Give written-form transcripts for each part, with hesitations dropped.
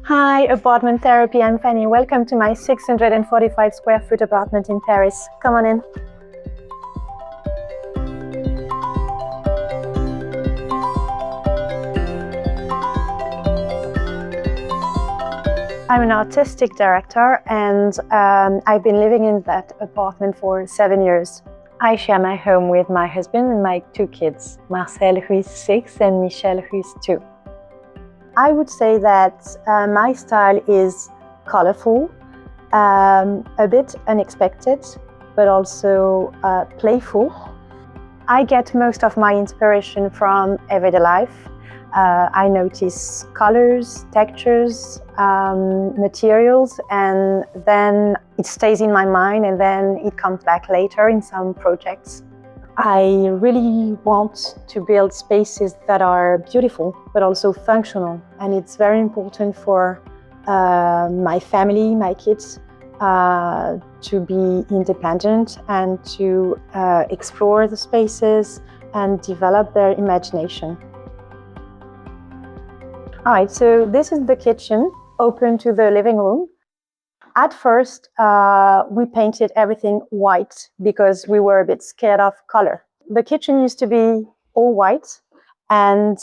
Hi, apartment therapy. I'm Fanny. Welcome to my 645 square foot apartment in Paris. Come on in. I'm an artistic director and I've been living in that apartment for 7 years. I share my home with my husband and my 2 kids, Marcel, who is 6, and Michel, who is 2. I would say that my style is colorful, a bit unexpected, but also playful. I get most of my inspiration from everyday life. I notice colors, textures, materials, and then it stays in my mind and then it comes back later in some projects. I really want to build spaces that are beautiful but also functional, and it's very important for my family, my kids, to be independent and to explore the spaces and develop their imagination. All right, so this is the kitchen, open to the living room. At first, we painted everything white because we were a bit scared of color. The kitchen used to be all white, and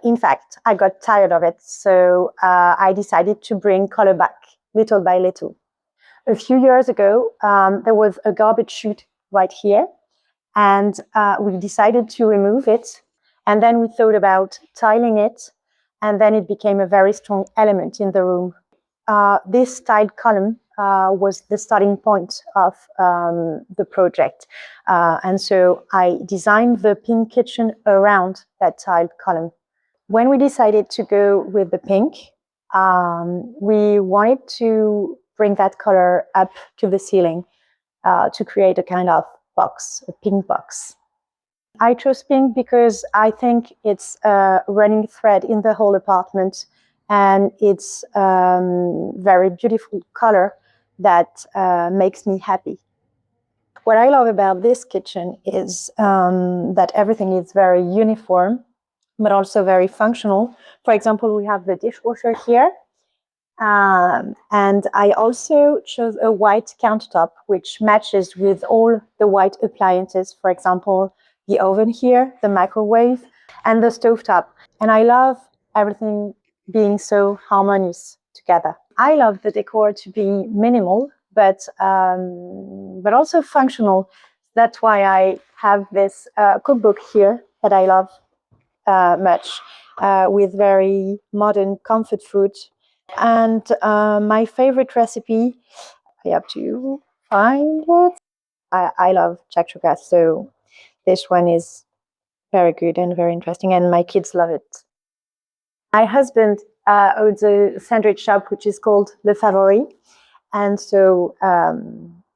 in fact, I got tired of it. So I decided to bring color back little by little. A few years ago, there was a garbage chute right here, and we decided to remove it. And then we thought about tiling it, and then it became a very strong element in the room. This tiled column was the starting point of the project. And so I designed the pink kitchen around that tiled column. When we decided to go with the pink, we wanted to bring that color up to the ceiling to create a kind of box, a pink box. I chose pink because I think it's a running thread in the whole apartment, and it's very beautiful color that makes me happy. What I love about this kitchen is that everything is very uniform, but also very functional. For example, we have the dishwasher here. And I also chose a white countertop, which matches with all the white appliances. For example, the oven here, the microwave, and the stovetop. And I love everything being so harmonious together. I love the decor to be minimal, but also functional. That's why I have this cookbook here that I love much, with very modern comfort food. And my favorite recipe, I have to find it. I love chakchoka, so this one is very good and very interesting, and my kids love it. My husband owns a sandwich shop which is called Le Favori, and so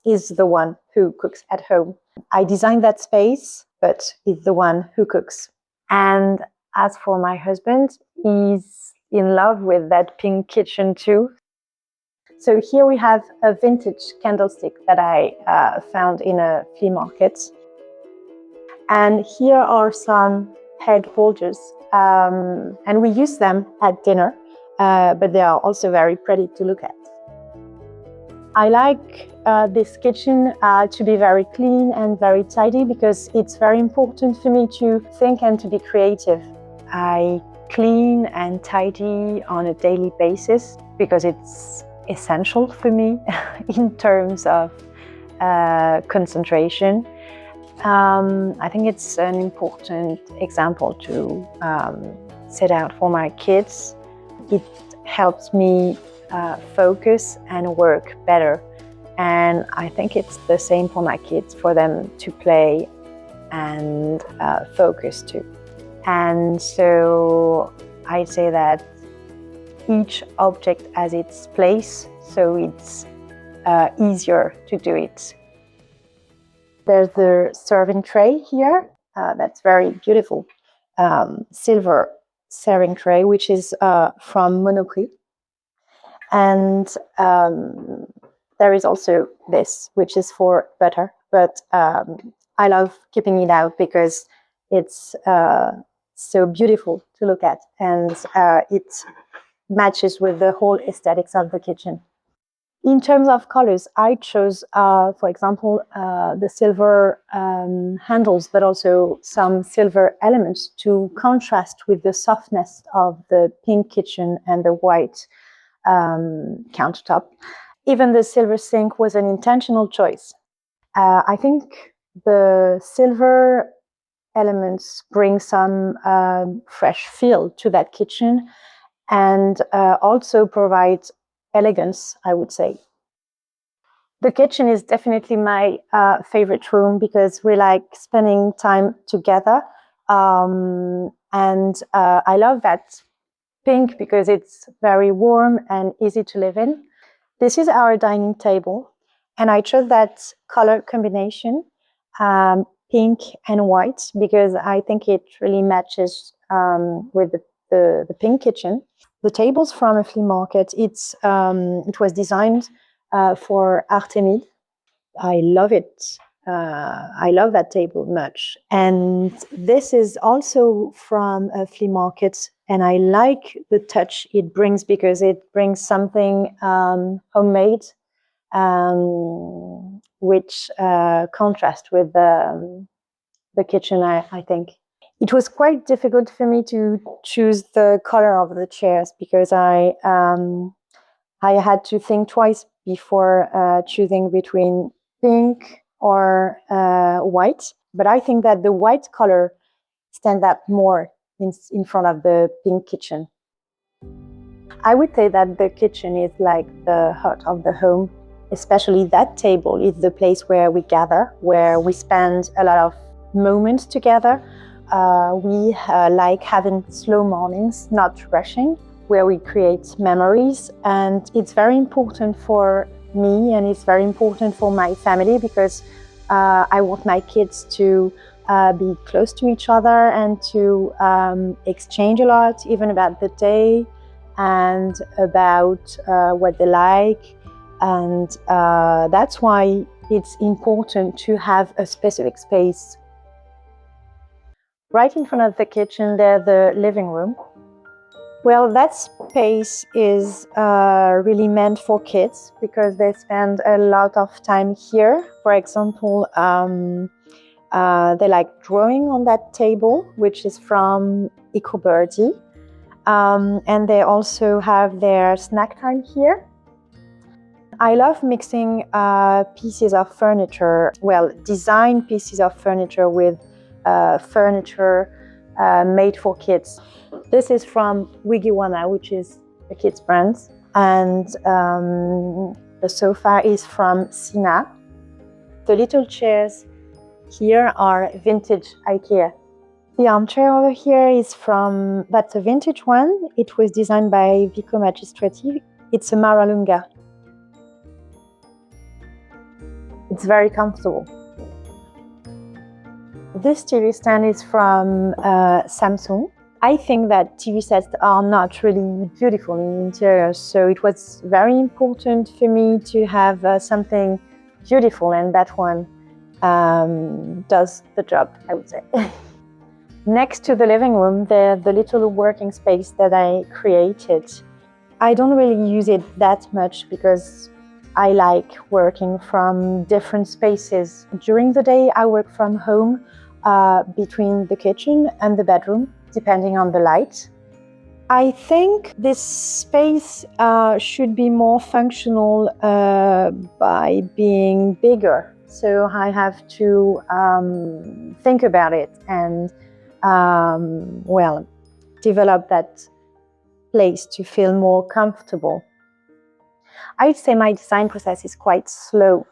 he's the one who cooks at home. I designed that space, but he's the one who cooks. And as for my husband, he's in love with that pink kitchen too. So here we have a vintage candlestick that I found in a flea market. And here are some head holders. And we use them at dinner, but they are also very pretty to look at. I like this kitchen to be very clean and very tidy because it's very important for me to think and to be creative. I clean and tidy on a daily basis because it's essential for me in terms of concentration. I think it's an important example to set out for my kids. It helps me focus and work better. And I think it's the same for my kids, for them to play and focus too. And so I'd say that each object has its place, so it's easier to do it. There's the serving tray here. That's very beautiful. Silver serving tray, which is from Monoprix. And there is also this, which is for butter. But I love keeping it out because it's so beautiful to look at. And it matches with the whole aesthetics of the kitchen. In terms of colors, I chose, for example, the silver handles, but also some silver elements to contrast with the softness of the pink kitchen and the white countertop. Even the silver sink was an intentional choice. I think the silver elements bring some fresh feel to that kitchen and also provide elegance, I would say. The kitchen is definitely my favorite room because we like spending time together. And I love that pink because it's very warm and easy to live in. This is our dining table, and I chose that color combination, pink and white, because I think it really matches with the pink kitchen. The table's from a flea market. It was designed for Artemide. I love it. I love that table much. And this is also from a flea market. And I like the touch it brings because it brings something homemade, which contrasts with the kitchen, I think. It was quite difficult for me to choose the color of the chairs because I had to think twice before choosing between pink or white. But I think that the white color stands out more in front of the pink kitchen. I would say that the kitchen is like the heart of the home. Especially that table is the place where we gather, where we spend a lot of moments together. We like having slow mornings, not rushing, where we create memories. And it's very important for me and it's very important for my family because I want my kids to be close to each other and to exchange a lot, even about the day and about what they like. And that's why it's important to have a specific space. Right in front of the kitchen, there's the living room. Well, that space is really meant for kids because they spend a lot of time here. For example, they like drawing on that table, which is from Petit. And they also have their snack time here. I love mixing pieces of furniture, design pieces of furniture with furniture made for kids. This is from Wigiwana, which is a kids' brand, and the sofa is from Sina. The little chairs here are vintage IKEA. The armchair over here is that's a vintage one. It was designed by Vico Magistrati. It's a Maralunga. It's very comfortable. This TV stand is from Samsung. I think that TV sets are not really beautiful in the interior, so it was very important for me to have something beautiful, and that one does the job, I would say. Next to the living room, there's the little working space that I created. I don't really use it that much because I like working from different spaces. During the day, I work from home between the kitchen and the bedroom, depending on the light. I think this space should be more functional by being bigger. So I have to think about it and, develop that place to feel more comfortable. I'd say my design process is quite slow.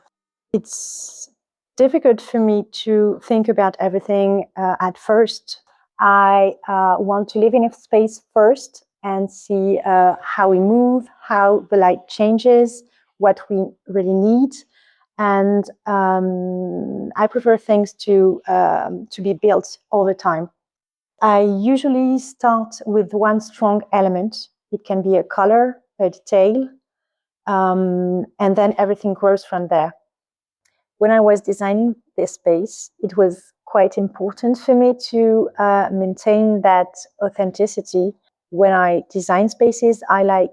It's difficult for me to think about everything at first. I want to live in a space first and see how we move, how the light changes, what we really need. And I prefer things to be built all the time. I usually start with one strong element. It can be a color, a detail, and then everything grows from there. When I was designing this space, it was quite important for me to maintain that authenticity. when I design spaces, I like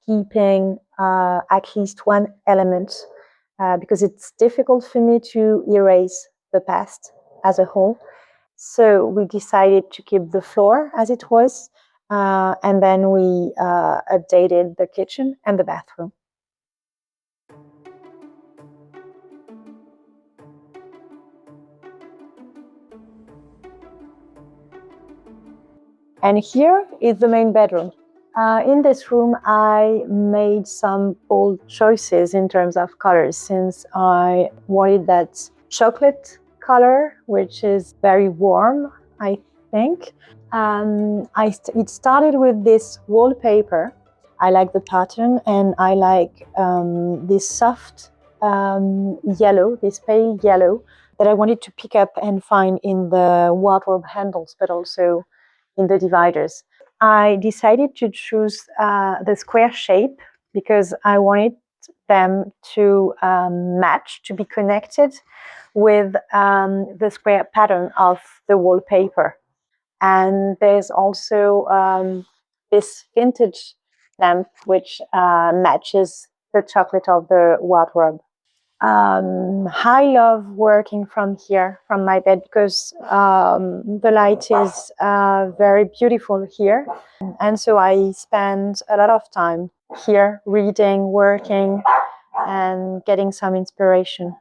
keeping at least one element because it's difficult for me to erase the past as a whole. So we decided to keep the floor as it was, and then we updated the kitchen and the bathroom. And here is the main bedroom. In this room, I made some bold choices in terms of colors, since I wanted that chocolate color, which is very warm, I think. It started with this wallpaper. I like the pattern, and I like this soft yellow, this pale yellow, that I wanted to pick up and find in the wardrobe handles, but also in the dividers. I decided to choose the square shape because I wanted them to match, to be connected with the square pattern of the wallpaper. And there's also this vintage lamp which matches the chocolate of the wardrobe. I love working from here, from my bed, because the light is very beautiful here. And so I spend a lot of time here reading, working, and getting some inspiration.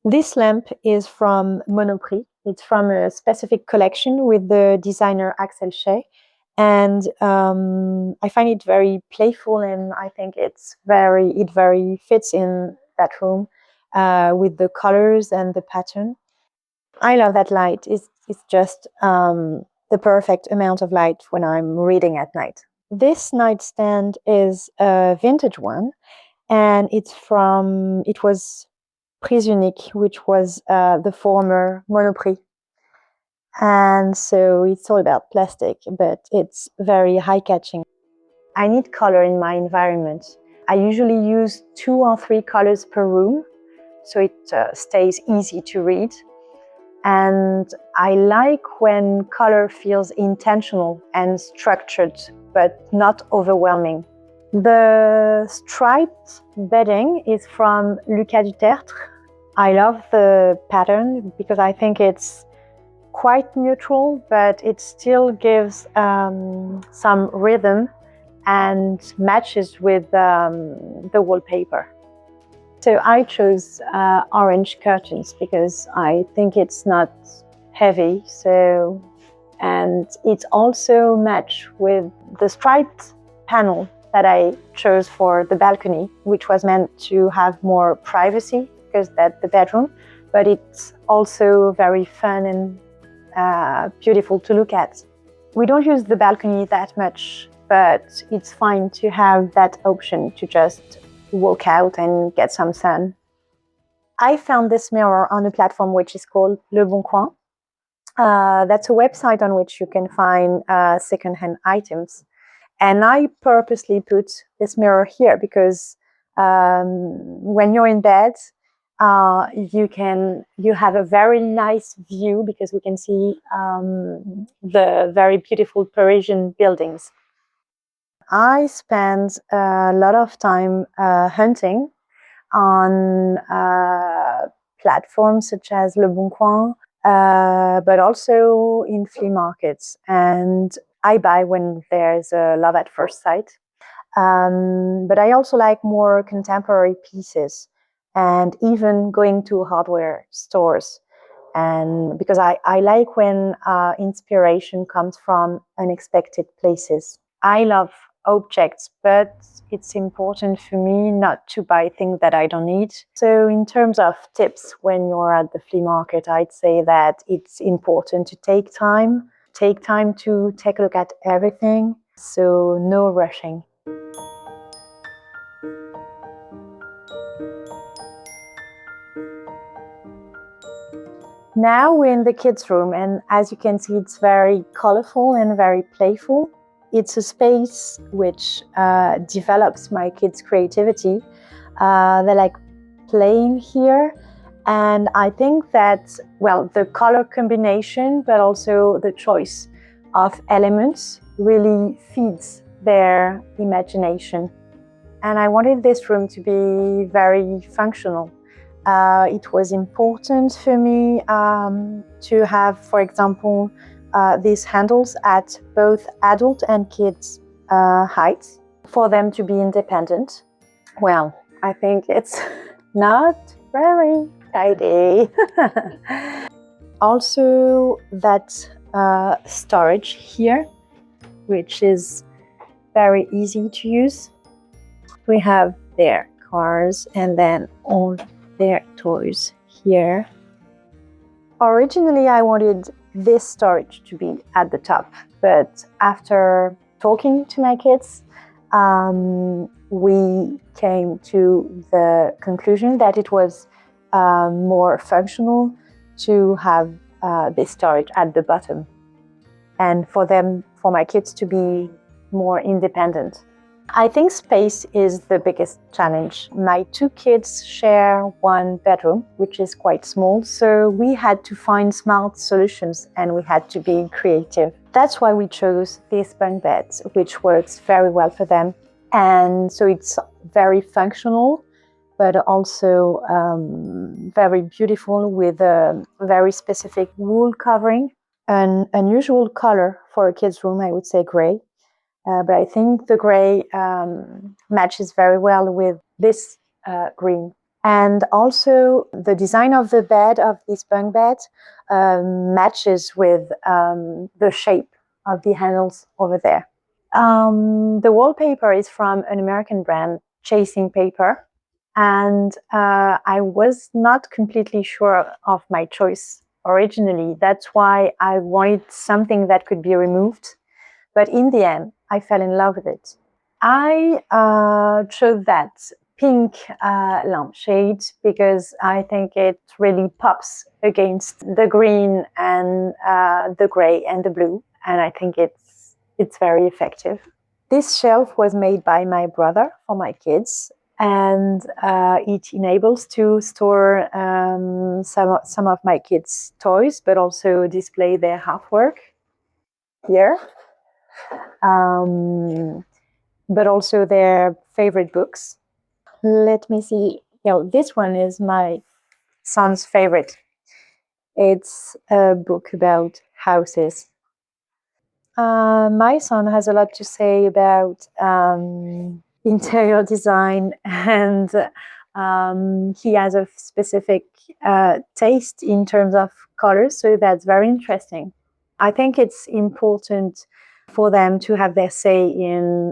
This lamp is from Monoprix. It's from a specific collection with the designer Axel Shea. And I find it very playful, and I think it very fits in that room with the colors and the pattern. I love that light. It's just the perfect amount of light when I'm reading at night. This nightstand is a vintage one, and it was Parisian, which was the former Monoprix. And so it's all about plastic, but it's very high-catching. I need color in my environment. I usually use 2 or 3 colors per room, so it stays easy to read. And I like when color feels intentional and structured, but not overwhelming. The striped bedding is from Lucas Dutertre. I love the pattern because I think it's quite neutral, but it still gives some rhythm and matches with the wallpaper. So I chose orange curtains because I think it's not heavy. And it's also matched with the striped panel that I chose for the balcony, which was meant to have more privacy because that's the bedroom, but it's also very fun and beautiful to look at. We don't use the balcony that much, but it's fine to have that option to just walk out and get some sun. I found this mirror on a platform which is called Le Bon Coin. That's a website on which you can find secondhand items. And I purposely put this mirror here because when you're in bed, you have a very nice view because we can see the very beautiful Parisian buildings. I spend a lot of time hunting on platforms such as Le Bon Coin, but also in flea markets. And I buy when there's a love at first sight. But I also like more contemporary pieces, and even going to hardware stores. And because I like when inspiration comes from unexpected places. I love objects, but it's important for me not to buy things that I don't need. So in terms of tips when you're at the flea market, I'd say that it's important to take time to take a look at everything. So no rushing. Now we're in the kids' room, and as you can see, it's very colorful and very playful. It's a space which develops my kids' creativity. They like playing here, and I think that, well, the color combination, but also the choice of elements really feeds their imagination. And I wanted this room to be very functional. It was important for me to have, for example, these handles at both adult and kids heights for them to be independent. Well, I think it's not very tidy. Also, that storage here, which is very easy to use. We have their cars and then all their toys here. Originally, I wanted this storage to be at the top, but after talking to my kids, we came to the conclusion that it was more functional to have this storage at the bottom, and for my kids to be more independent. I think space is the biggest challenge. My two kids share one bedroom, which is quite small, so we had to find smart solutions and we had to be creative. That's why we chose these bunk beds, which works very well for them. And so it's very functional, but also very beautiful with a very specific wool covering. An unusual color for a kid's room, I would say gray. But I think the gray matches very well with this green. And also the design of the bed, of this bunk bed, matches with the shape of the handles over there. The wallpaper is from an American brand, Chasing Paper. And I was not completely sure of my choice originally. That's why I wanted something that could be removed. But in the end, I fell in love with it. I chose that pink lampshade because I think it really pops against the green and the gray and the blue. And I think it's very effective. This shelf was made by my brother for my kids. And it enables to store some of my kids' toys, but also display their artwork here. But also their favorite books. Let me see. This one is my son's favorite. It's a book about houses. My son has a lot to say about interior design, and he has a specific taste in terms of colors, so that's very interesting. I think it's important for them to have their say in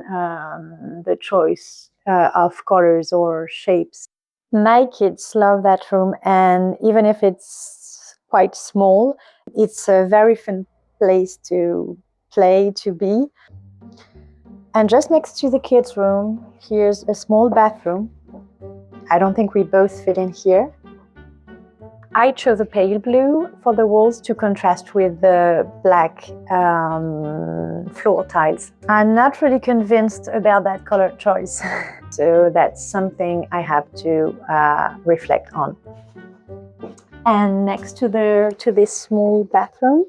the choice of colors or shapes. My kids love that room, and even if it's quite small, it's a very fun place to play, to be. And just next to the kids' room, here's a small bathroom. I don't think we both fit in here. I chose a pale blue for the walls to contrast with the black floor tiles. I'm not really convinced about that color choice, so that's something I have to reflect on. And next to this small bathroom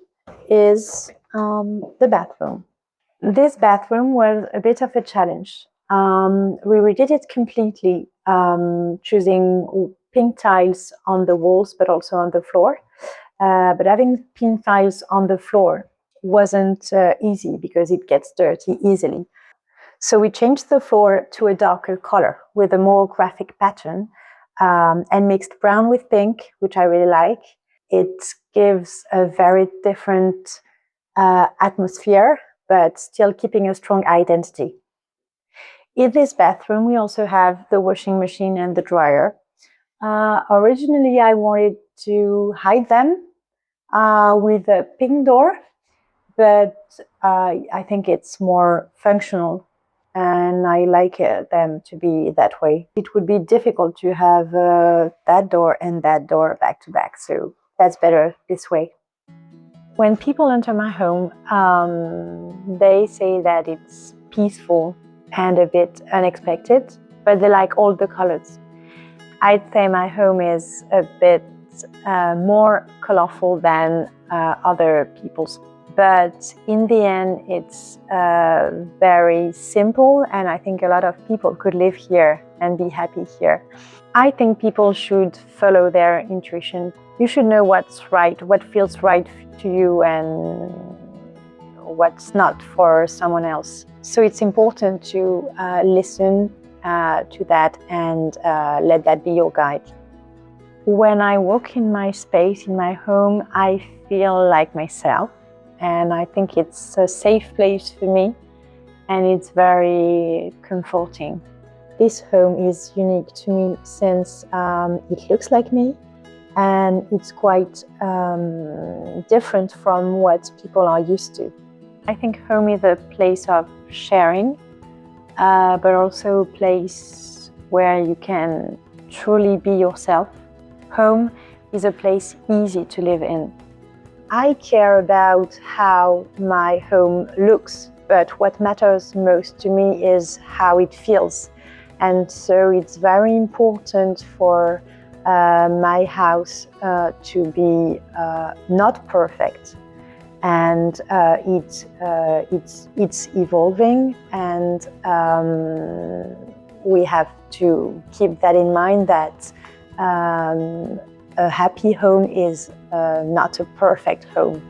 is the bathroom. This bathroom was a bit of a challenge. We redid it completely, choosing pink tiles on the walls, but also on the floor. But having pink tiles on the floor wasn't easy because it gets dirty easily. So we changed the floor to a darker color with a more graphic pattern and mixed brown with pink, which I really like. It gives a very different atmosphere, but still keeping a strong identity. In this bathroom, we also have the washing machine and the dryer. Originally, I wanted to hide them with a pink door, but I think it's more functional and I like them to be that way. It would be difficult to have that door and that door back to back, so that's better this way. When people enter my home, they say that it's peaceful and a bit unexpected, but they like all the colors. I'd say my home is a bit more colorful than other people's but in the end, it's very simple, and I think a lot of people could live here and be happy here. I think people should follow their intuition. You should know what's right, what feels right to you, and what's not for someone else. So it's important to listen to that and let that be your guide. When I walk in my space, in my home, I feel like myself, and I think it's a safe place for me, and it's very comforting. This home is unique to me since it looks like me, and it's quite different from what people are used to. I think home is a place of sharing, but also a place where you can truly be yourself. Home is a place easy to live in. I care about how my home looks, but what matters most to me is how it feels. And so it's very important for my house to be not perfect. And it's evolving, and we have to keep that in mind, that a happy home is not a perfect home.